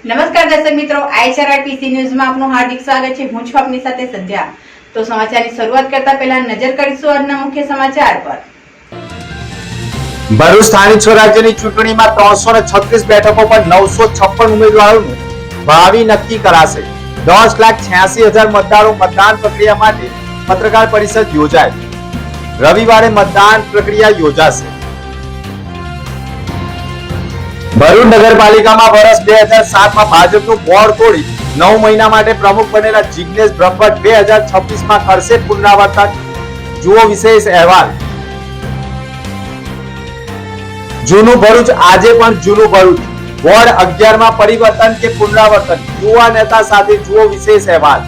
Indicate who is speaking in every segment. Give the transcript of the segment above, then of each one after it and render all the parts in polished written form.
Speaker 1: નમસ્કાર દર્શક મિત્રો, આઈઆરઆરપીસી ન્યૂઝમાં આપનું હાર્દિક સ્વાગત છે। હું છું આપની સાથે સંધ્યા। તો સમાચારની શરૂઆત કરતા પહેલા નજર કરીશું આજના મુખ્ય સમાચાર પર।
Speaker 2: ભરૂચ સ્થાનિક સ્વરાજ્યની ચૂંટણીમાં 336 બેઠકો પર 956 ઉમેદવારોનું ભાવિ નક્કી કરાશે। 10,86,000 મતદારો મતદાન પ્રક્રિયા માટે પત્રકાર પરિષદ યોજાય। રવિવારે મતદાન પ્રક્રિયા યોજાશે। ભરૂચ નગરપાલિકામાં વર્ષ 2007માં ભાજપનું બોર્ડ તોડી 9 મહિના માટે પ્રમુખ બનેલા જિગ્નેશ બ્રહ્મભટ્ટ 2026માં કરશે પુનરાવર્તન। જુઓ વિશેષ અહેવાલ। જૂનું ભરૂચ આજે પણ જૂનું ભરૂચ, વોર્ડ 11માં પરિવર્તન કે પુનરાવર્તન, યુવા નેતા સાથે જુઓ વિશેષ અહેવાલ।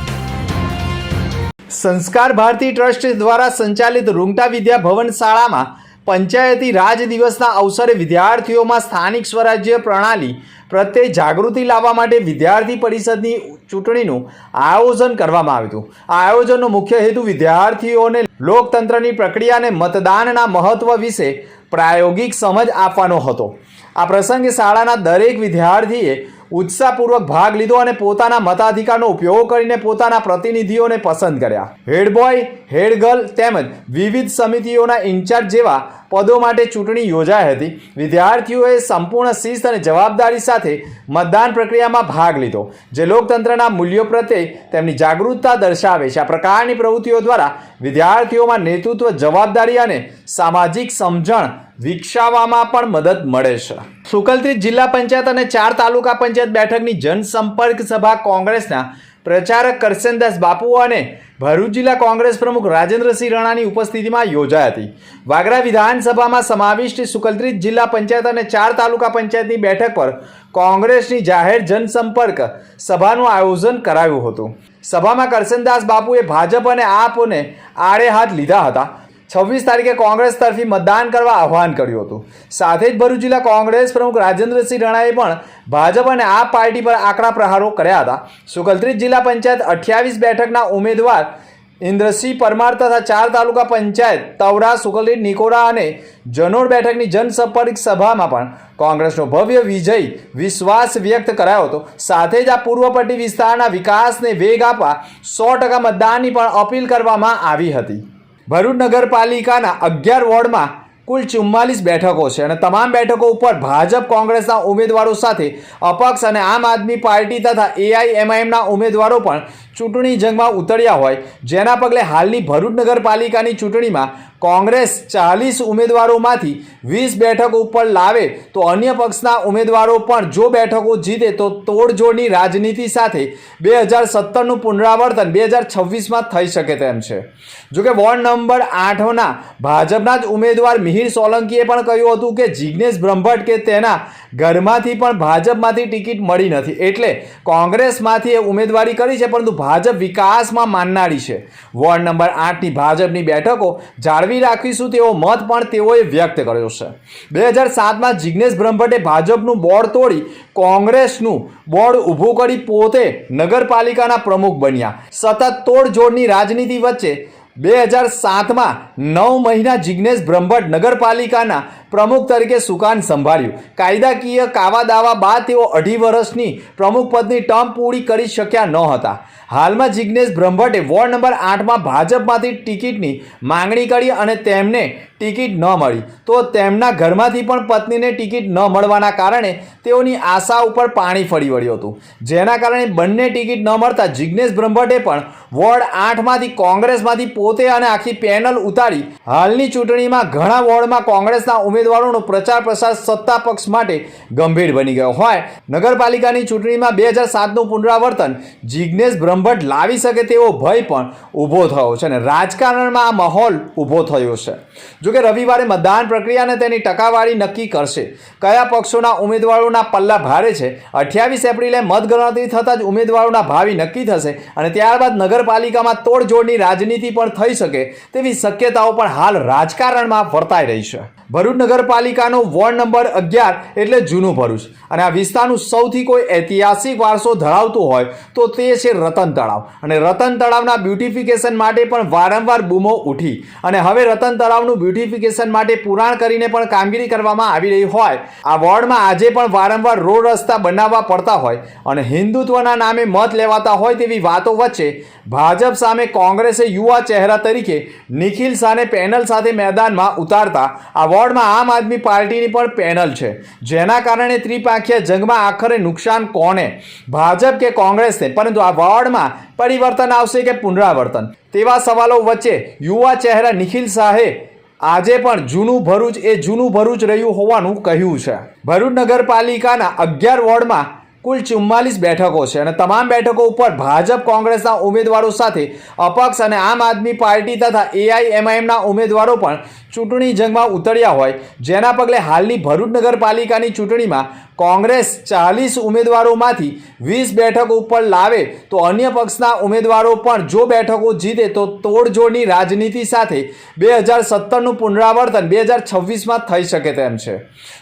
Speaker 2: સંસ્કાર ભારતી ટ્રસ્ટ દ્વારા સંચાલિત રૂંગટા વિદ્યા ભવન શાળામાં પંચાયતી રાજ દિવસના અવસરે વિદ્યાર્થીઓમાં સ્થાનિક સ્વરાજ્ય પ્રણાલી પ્રત્યે જાગૃતિ લાવવા માટે વિદ્યાર્થી પરિષદની ચૂંટણીનું આયોજન કરવામાં આવ્યું હતું। આ આયોજનનો મુખ્ય હેતુ વિદ્યાર્થીઓને લોકતંત્રની પ્રક્રિયા અને મતદાનના મહત્વ વિશે પ્રાયોગિક સમજ આપવાનો હતો। આ પ્રસંગે શાળાના દરેક વિદ્યાર્થીએ ઉત્સાહપૂર્વક ભાગ લીધો અને પોતાના મતાધિકારનો ઉપયોગ કરીને પોતાના પ્રતિનિધિઓને પસંદ કર્યા। હેડ બોય, હેડ ગર્લ તેમજ વિવિધ સમિતિઓના ઇન્ચાર્જ જેવા પદો માટે ચૂંટણી યોજાઈ હતી। વિદ્યાર્થીઓએ સંપૂર્ણ શિસ્ત અને જવાબદારી સાથે મતદાન પ્રક્રિયામાં ભાગ લીધો, જે લોકતંત્રના મૂલ્યો પ્રત્યે તેમની જાગૃતતા દર્શાવે છે। આ પ્રકારની પ્રવૃત્તિઓ દ્વારા વિદ્યાર્થીઓમાં નેતૃત્વ, જવાબદારી અને સામાજિક સમજણ વિકસાવવામાં પણ મદદ મળે છે। સુકલત્રી જિલ્લા પંચાયત અને 4 તાલુકા પંચાયત બેઠકની જનસંપર્ક સભા કોંગ્રેસના પ્રચારક કરશનદાસ બાપુ અને ભરૂચ જિલ્લા કોંગ્રેસ પ્રમુખ રાજેન્દ્રસિંહ રાણાની ઉપસ્થિતિમાં યોજાઈ હતી। વાગરા વિધાનસભામાં સમાવિષ્ટ સુકલત્રી જિલ્લા પંચાયત અને 4 તાલુકા પંચાયતની બેઠક પર કોંગ્રેસની જાહેર જનસંપર્ક સભાનું આયોજન કરાયું હતું। સભામાં કરશનદાસ બાપુએ ભાજપ અને આપને આડે હાથ લીધા હતા। 26 તારીખે કોંગ્રેસ તરફી મતદાન કરવા આહ્વાન કર્યું હતું। સાથે જ ભરૂચ જિલ્લા કોંગ્રેસ પ્રમુખ રાજેન્દ્રસિંહ રાણાએ પણ ભાજપ અને આપ પાર્ટી પર આકરા પ્રહારો કર્યા હતા। સુકલત્રી જિલ્લા પંચાયત 28 બેઠકના ઉમેદવાર ઇન્દ્રસિંહ પરમાર તથા 4 તાલુકા પંચાયત તવરા, સુકલત્રી, નિકોરા અને જનોર બેઠકની જનસંપર્ક સભામાં પણ કોંગ્રેસનો ભવ્ય વિજય વિશ્વાસ વ્યક્ત કરાયો હતો। સાથે જ આ પૂર્વ પટ્ટી વિસ્તારના વિકાસને વેગ આપવા 100% મતદાનની પણ અપીલ કરવામાં આવી હતી। ભરૂચ નગરપાલિકાના 11 વોર્ડમાં કુલ 44 બેઠકો છે અને તમામ બેઠકો ઉપર ભાજપ કોંગ્રેસના ઉમેદવારો સાથે અપક્ષ અને આમ આદમી પાર્ટી તથા AIMIMના ઉમેદવારો પણ ચૂંટણી જંગમાં ઉતર્યા હોય, જેના પગલે હાલની ભરૂચ નગરપાલિકાની ચૂંટણીમાં કોંગ્રેસ 40 ઉમેદવારોમાંથી 20 બેઠકો ઉપર લાવે તો અન્ય પક્ષના ઉમેદવારો પણ જો બેઠકો જીતે તો તોડજોડની રાજનીતિ સાથે 2017નું પુનરાવર્તન 2026માં થઈ શકે તેમ છે। જોકે વોર્ડ નંબર 8ના ભાજપના જ ઉમેદવાર મિહિર સોલંકીએ પણ કહ્યું હતું કે જિગ્નેશ બ્રહ્મભટ્ટ કે તેના ઘરમાંથી પણ ભાજપમાંથી ટિકિટ મળી નથી, એટલે કોંગ્રેસમાંથી એ ઉમેદવારી કરી છે, પરંતુ ભાજપ વિકાસમાં માનનારી છે। વોર્ડ નંબર 8ની ભાજપની બેઠકો જાળવી રાખીશું તેવો મત પણ તેઓએ વ્યક્ત કર્યો છે। 2007માં જિગ્નેશ બ્રહ્મભટ્ટે ભાજપનું બોર્ડ તોડી કોંગ્રેસનું બોર્ડ ઊભું કરી પોતે નગરપાલિકાના પ્રમુખ બન્યા। સતત તોડજોડની રાજનીતિ વચ્ચે 2007માં 9 મહિના જિગ્નેશ બ્રહ્મભટ્ટ નગરપાલિકાના પ્રમુખ તરીકે સુકાન સંભાળ્યું। કાયદાકીય કાવા દાવા બાદ તેઓ 2.5 વર્ષની પ્રમુખ પદની ટર્મ પૂરી કરી શક્યા ન હતા। હાલમાં જિગ્નેશ બ્રહ્મભટ્ટે વોર્ડ નંબર 8માં ભાજપમાંથી ટિકિટની માંગણી કરી અને તેમને ટિકિટ ન મળી તો તેમના ઘરમાંથી પણ પત્નીને ટિકિટ ન મળવાના કારણે તેઓની આશા ઉપર પાણી ફરી વળ્યું હતું, જેના કારણે બંને ટિકિટ ન મળતા જિગ્નેશ બ્રહ્મભટ્ટે પણ વોર્ડ 8માંથી કોંગ્રેસમાંથી પોતે અને આખી પેનલ ઉતારી હાલની ચૂંટણીમાં ઘણા વોર્ડમાં કોંગ્રેસના ઉમેદવારોનો પ્રચાર પ્રસાર સત્તા પક્ષ માટે ગંભીર બની ગયો હોય। નગરપાલિકાની ચૂંટણીમાં 2007નું પુનરાવર્તન જિગ્નેશ બ્રહ્મભટ્ટ લાવી શકે તેવો ભય પણ ઊભો થયો છે અને રાજકારણમાં આ માહોલ ઊભો થયો છે। જોકે રવિવારે મતદાન પ્રક્રિયા અને તેની ટકાવારી નક્કી કરશે। કયા પક્ષોના ઉમેદવારોના પલ્લા ભારે છે, 28 એપ્રિલે મતગણતરી થતાં જ ઉમેદવારોના ભાવિ નક્કી થશે અને ત્યારબાદ નગરપાલિકામાં તોડજોડની રાજનીતિ પણ થઈ શકે તેવી શક્યતાઓ પણ હાલ રાજકારણમાં વર્તાઈ રહી છે। ભરૂચ નગરપાલિકાનો વોર્ડ નંબર 11 એટલે જૂનું ભરૂચ, અને આ વિસ્તારનું સૌથી કોઈ ઐતિહાસિક વારસો ધરાવતું હોય તો તે છે રતન તળાવ. અને રતન તળાવના બ્યુટિફિકેશન માટે પણ વારંવાર બૂમો ઉઠી, અને હવે રતન તળાવનું બ્યુટિફિકેશન માટે પુરાણ કરીને પણ કામગીરી કરવામાં આવી રહી હોય આ વોર્ડમાં આજે પણ વારંવાર રોડ રસ્તા બનાવવા પડતા હોય અને હિન્દુત્વના નામે મત લેવાતા હોય તેવી વાતો વચ્ચે ભાજપ સામે કોંગ્રેસે યુવા ચહેરા તરીકે નિખિલ શાહને પેનલ સાથે મેદાનમાં ઉતારતા આ વોર્ડમાં આમ આદમી પાર્ટીની પણ પેનલ છે, જેના કારણે ત્રિપાંખીય જંગમાં આખરે નુકસાન કોને, ભાજપ કે કોંગ્રેસને? પરંતુ આ વોર્ડમાં પરિવર્તન આવશે કે પુનરાવર્તન, તેવા સવાલો વચ્ચે યુવા ચહેરા નિખિલ શાહે આજે પણ જૂનું ભરૂચ એ જૂનું ભરૂચ રહ્યું હોવાનું કહ્યું છે. ભરૂચ નગરપાલિકાના 11 વોર્ડમાં કુલ 44 બેઠકો છે અને તમામ બેઠકો ઉપર ભાજપ કોંગ્રેસના ઉમેદવારો સાથે અપક્ષ અને આમ આદમી પાર્ટી તથા AIMIMના ઉમેદવારો પણ ચૂંટણી જંગમાં ઉતર્યા હોય, જેના પગલે હાલની ભરૂચ નગરપાલિકાની ચૂંટણીમાં કોંગ્રેસ 40 ઉમેદવારોમાંથી 20 બેઠકો ઉપર લાવે તો અન્ય પક્ષના ઉમેદવારો પણ જો બેઠકો જીતે તો તોડજોડની રાજનીતિ સાથે 2017નું પુનરાવર્તન 2026માં થઈ શકે તેમ છે.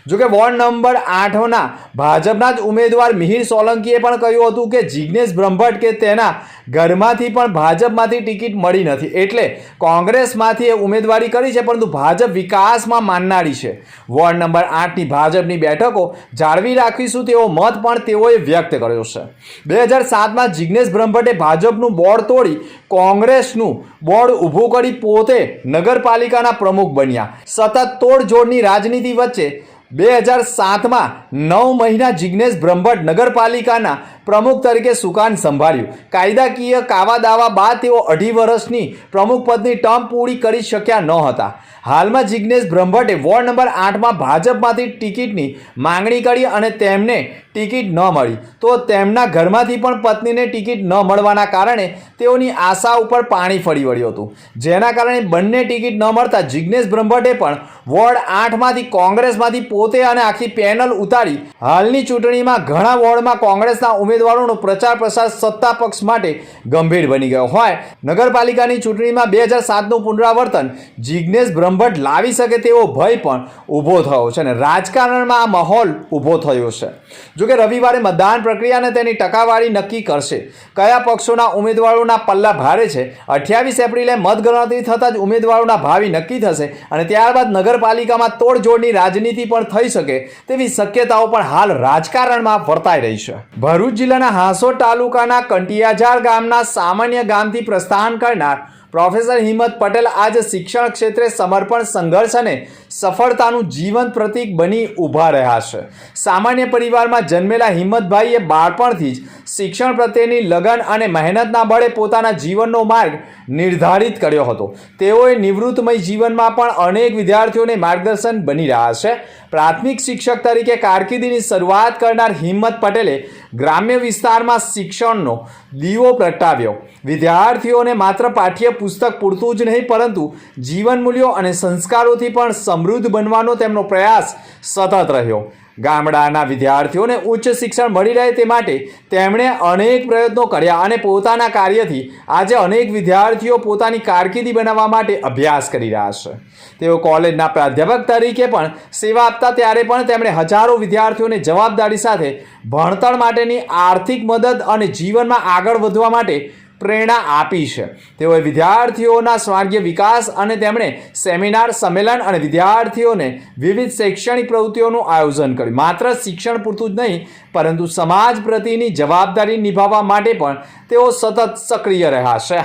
Speaker 2: જોકે વોર્ડ નંબર 8ના ભાજપના જ ઉમેદવાર મિહિર સોલંકીએ પણ કહ્યું હતું કે જિગ્નેશ બ્રહ્મભટ્ટ કે તેના ઘરમાંથી પણ ભાજપમાંથી ટિકિટ મળી નથી, એટલે કોંગ્રેસમાંથી એ ઉમેદવારી કરી છે, પરંતુ ભાજપ વિકાસમાં માનનારી છે. વોર્ડ નંબર 8ની ભાજપની બેઠકો જાળવી રાખીશું તેવો મત પણ તેઓએ વ્યક્ત કર્યો છે. 2007માં જિગ્નેશ બ્રહ્મભટ્ટે ભાજપનું બોર્ડ તોડી કોંગ્રેસનું બોર્ડ ઊભું કરી પોતે નગરપાલિકાના પ્રમુખ બન્યા. સતત તોડજોડની રાજનીતિ વચ્ચે 2007માં 9 મહિના જિગ્નેશ બ્રહ્મભટ્ટ નગરપાલિકાના પ્રમુખ તરીકે સુકાન સંભાળ્યું. કાયદાકીય કાવા દાવા બાદ તેઓ 2.5 વર્ષની પ્રમુખ પદની ટર્મ પૂરી કરી શક્યા ન હતા. હાલમાં જિગ્નેશ બ્રહ્મભટ્ટે વોર્ડ નંબર 8માં ભાજપમાંથી ટિકિટની માંગણી કરી અને તેમને ટિકિટ ન મળી તો તેમના ઘરમાંથી પણ પત્નીને ટિકિટ ન મળવાના કારણે તેઓની આશા ઉપર પાણી ફરી વળ્યું હતું, જેના કારણે બંને ટિકિટ ન મળતા જિગ્નેશ બ્રહ્મભટ્ટે પણ વોર્ડ 8માંથી કોંગ્રેસમાંથી પોતે અને આખી પેનલ ઉતારી હાલની ચૂંટણીમાં ઘણા વોર્ડમાં કોંગ્રેસના ઉમેદવારોનો પ્રચાર પ્રસાર સત્તા પક્ષ માટે ગંભીર બની ગયો હોય. નગરપાલિકાની ચૂંટણીમાં 2007નું પુનરાવર્તન જિગ્નેશ બ્રહ્મભટ્ટ લાવી શકે તેવો ભય પણ ઊભો થયો છે અને રાજકારણમાં આ માહોલ ઊભો થયો છે. જોકે રવિવારે મતદાન પ્રક્રિયા અને તેની ટકાવારી નક્કી કરશે. કયા પક્ષોના ઉમેદવારોના પલ્લા ભારે છે? 28 એપ્રિલે મતગણતરી થતાં જ ઉમેદવારોના ભાવિ નક્કી થશે અને ત્યારબાદ નગરપાલિકામાં તોડજોડની રાજનીતિ પણ થઈ શકે તેવી શક્યતાઓ પણ હાલ રાજકારણમાં વર્તાઈ રહી છે. ભરૂચ જિલ્લાના હાંસોડ તાલુકાના કંટિયાજાર ગામના સામાન્ય ગામથી પ્રસ્થાન કરનાર પ્રોફેસર હિંમત પટેલ આજે શિક્ષણ ક્ષેત્રે સમર્પણ, સંઘર્ષ અને સફળતાનું જીવંત પ્રતીક બની ઊભા રહ્યા છે. સામાન્ય પરિવારમાં જન્મેલા હિંમતભાઈએ બાળપણથી જ શિક્ષણ પ્રત્યેની લગન અને મહેનતના બળે પોતાના જીવનનો માર્ગ નિર્ધારિત કર્યો હતો. તેઓએ નિવૃત્તમય જીવનમાં પણ અનેક વિદ્યાર્થીઓને માર્ગદર્શન બની રહ્યા છે. પ્રાથમિક શિક્ષક તરીકે કારકિર્દીની શરૂઆત કરનાર હિંમત પટેલે ગ્રામ્ય વિસ્તારમાં શિક્ષણનો દીવો પ્રગટાવ્યો. વિદ્યાર્થીઓને માત્ર પાઠ્ય પુસ્તક પૂરતું જ નહીં પરંતુ જીવન મૂલ્યો અને સંસ્કારોથી પણ સમૃદ્ધ બનવાનો તેમનો પ્રયાસ સતત રહ્યો. ગામડાના વિદ્યાર્થીઓને ઉચ્ચ શિક્ષણ મળી રહે તે માટે તેમણે અનેક પ્રયત્નો કર્યા અને પોતાના કાર્યથી આજે અનેક વિદ્યાર્થીઓ પોતાની કારકિર્દી બનાવવા માટે અભ્યાસ કરી રહ્યા છે. તેઓ કોલેજના પ્રાધ્યાપક તરીકે પણ સેવા આપતા ત્યારે પણ તેમણે હજારો વિદ્યાર્થીઓને જવાબદારી સાથે ભણતર માટેની આર્થિક મદદ અને જીવનમાં આગળ વધવા માટે પ્રેરણા આપી છે. તેઓએ વિદ્યાર્થીઓના સર્વાંગીય વિકાસ અને તેમણે સેમિનાર, સંમેલન અને વિદ્યાર્થીઓને વિવિધ શૈક્ષણિક પ્રવૃત્તિઓનું આયોજન કર્યું. માત્ર શિક્ષણ પૂરતું જ નહીં પરંતુ સમાજ પ્રત્યેની જવાબદારી નિભાવવા માટે પણ તેઓ સતત સક્રિય રહ્યા છે.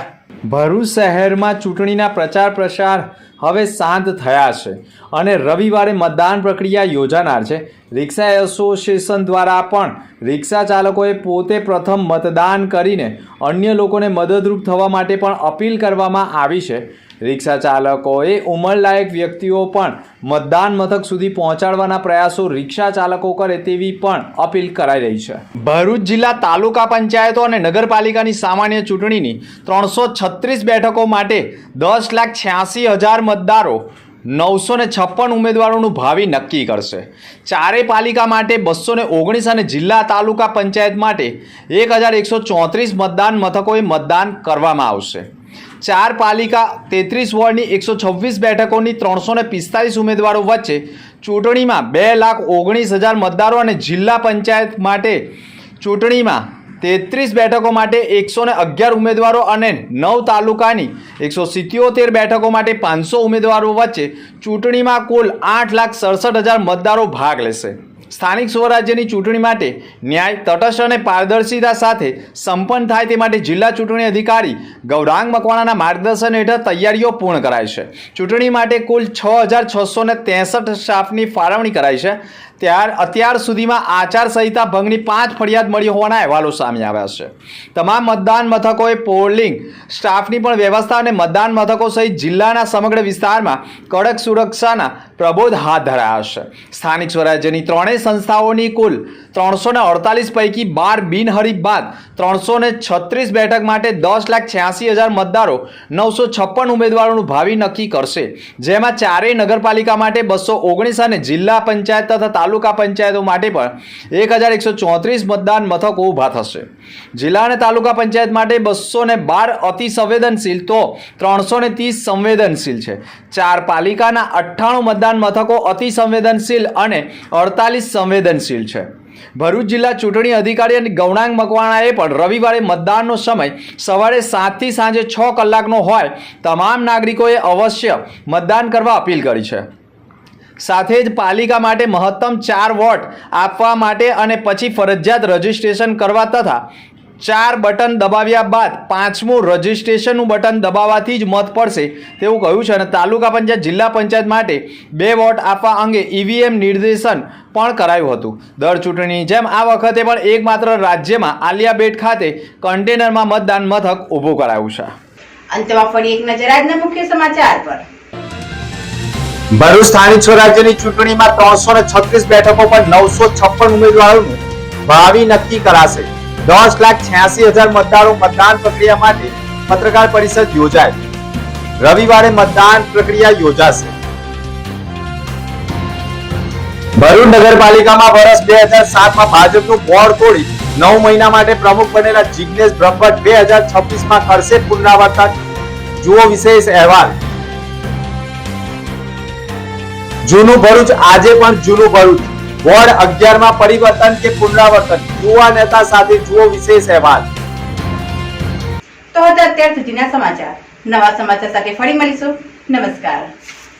Speaker 2: ભરૂચ શહેરમાં ચૂંટણીના પ્રચાર પ્રસાર હવે શાંત થયા છે અને રવિવારે મતદાન પ્રક્રિયા યોજાનાર છે. રિક્ષા એસોસિએશન દ્વારા પણ રિક્ષા ચાલકોએ પોતે પ્રથમ મતદાન કરીને અન્ય લોકોને મદદરૂપ થવા માટે પણ અપીલ કરવામાં આવી છે. રિક્ષા ચાલકોએ ઉંમરલાયક વ્યક્તિઓ પણ મતદાન મથક સુધી પહોંચાડવાના પ્રયાસો રિક્ષા ચાલકો કરે તેવી પણ અપીલ કરાઈ રહી છે. ભરૂચ જિલ્લા તાલુકા પંચાયતો અને નગરપાલિકાની સામાન્ય ચૂંટણીની 336 બેઠકો માટે 10,86,000 મતદારો 956 ઉમેદવારોનું ભાવિ નક્કી કરશે. ચારે પાલિકા માટે 219 અને જિલ્લા તાલુકા પંચાયત માટે 1,134 મતદાન મથકોએ મતદાન કરવામાં આવશે. 4 પાલિકા 33 વોર્ડની 126 બેઠકોની 345 ઉમેદવારો વચ્ચે ચૂંટણીમાં 2,19,000 મતદારો અને જિલ્લા પંચાયત માટે ચૂંટણીમાં 33 બેઠકો માટે 111 ઉમેદવારો અને 9 તાલુકાની 177 બેઠકો માટે 500 ઉમેદવારો વચ્ચે ચૂંટણીમાં કુલ 8,67,000 મતદારો ભાગ લેશે. સ્થાનિક સ્વરાજ્યની ચૂંટણી માટે ન્યાય, તટસ્થ અને પારદર્શિતા સાથે સંપન્ન થાય તે માટે જિલ્લા ચૂંટણી અધિકારી ગૌરાંગ મકવાણાના માર્ગદર્શન હેઠળ તૈયારીઓ પૂર્ણ કરાઈ છે. ચૂંટણી માટે કુલ 6,663 સ્ટાફની ફાળવણી કરાઈ છે. અત્યાર સુધીમાં આચારસંહિતા ભંગની 5 ફરિયાદ મળી હોવાના અહેવાલો સામે આવ્યા છે. તમામ મતદાન મથકોએ પોલિંગ સ્ટાફની પણ વ્યવસ્થા અને મતદાન મથકો સહિત જિલ્લાના સમગ્ર વિસ્તારમાં કડક સુરક્ષાના પ્રબોધ હાથ ધરાયા છે. સ્થાનિક સ્વરાજ્યની ત્રણેય સંસ્થાઓની કુલ 348 પૈકી 12 બિનહરીફ બાદ 336 બેઠક માટે 10,86,000 મતદારો 956 ઉમેદવારોનું ભાવિ નક્કી કરશે, જેમાં ચારેય નગરપાલિકા માટે 219 અને જિલ્લા પંચાયત તથા તાલુકા પંચાયતો માટે પણ 1,134 મતદાન મથકો ઊભા થશે. જિલ્લા અને તાલુકા પંચાયત માટે 212 અતિ સંવેદનશીલ તો 330 સંવેદનશીલ છે. 4 પાલિકાના 98 મતદાન મથકો અતિ સંવેદનશીલ અને 48 સંવેદનશીલ છે. ભરૂચ જિલ્લા ચૂંટણી અધિકારી અને ગૌરાંગ મકવાણાએ પણ રવિવારે મતદાનનો સમય સવારે 7 થી સાંજે 6 કલાકનો હોય તમામ નાગરિકોએ અવશ્ય મતદાન કરવા અપીલ કરી છે. સાથે જ પાલિકા માટે મહત્તમ 4 વોટ આપવા માટે અને પછી ફરજિયાત રજીસ્ટ્રેશન કરવા તથા 4 બટન દબાવ્યા બાદ 5મું રજીસ્ટ્રેશનનું બટન દબાવવાથી જ મત પડશે તેવું કહ્યું છે. અને તાલુકા પંચાયત, જિલ્લા પંચાયત માટે 2 વોટ આપવા અંગે ઈવીએમ નિર્દેશન પણ કરાયું હતું. દર ચૂંટણીની જેમ આ વખતે પણ એકમાત્ર રાજ્યમાં આલિયાબેટ ખાતે કન્ટેનરમાં મતદાન મથક ઊભું કરાયું છે.
Speaker 1: અંતમાં ફરી એક નજર આજના મુખ્ય સમાચાર પર.
Speaker 2: ભરૂચ સ્થાનિક સ્વરાજ્યની ચૂંટણીમાં 336 બેઠકો પર 956 ઉમેદવારોનું ભાવિ નક્કી કરાશે. 10,86,000 મતદારો મતદાન પ્રક્રિયા માટે પત્રકાર પરિષદ યોજાય. રવિવારે મતદાન પ્રક્રિયા યોજાશે. ભરૂચ નગરપાલિકામાં વર્ષ 2007માં ભાજપનું બોર્ડ તોડી 9 મહિના માટે પ્રમુખ બનેલા જિગ્નેશ બ્રહ્મભટ્ટ 2026માં કરશે પુનરાવર્તન. જુઓ વિશેષ અહેવાલ. જૂનું ભરૂચ આજે પણ જૂનું ભરૂચ. વોર્ડ 11માં પરિવર્તન કે પુનરાવર્તન, યુવા નેતા સાથે જુઓ વિશેષ અહેવાલ.
Speaker 1: તો હતા અત્યાર સુધીના સમાચાર. નવા સમાચાર સાથે ફરી મળીશું. નમસ્કાર.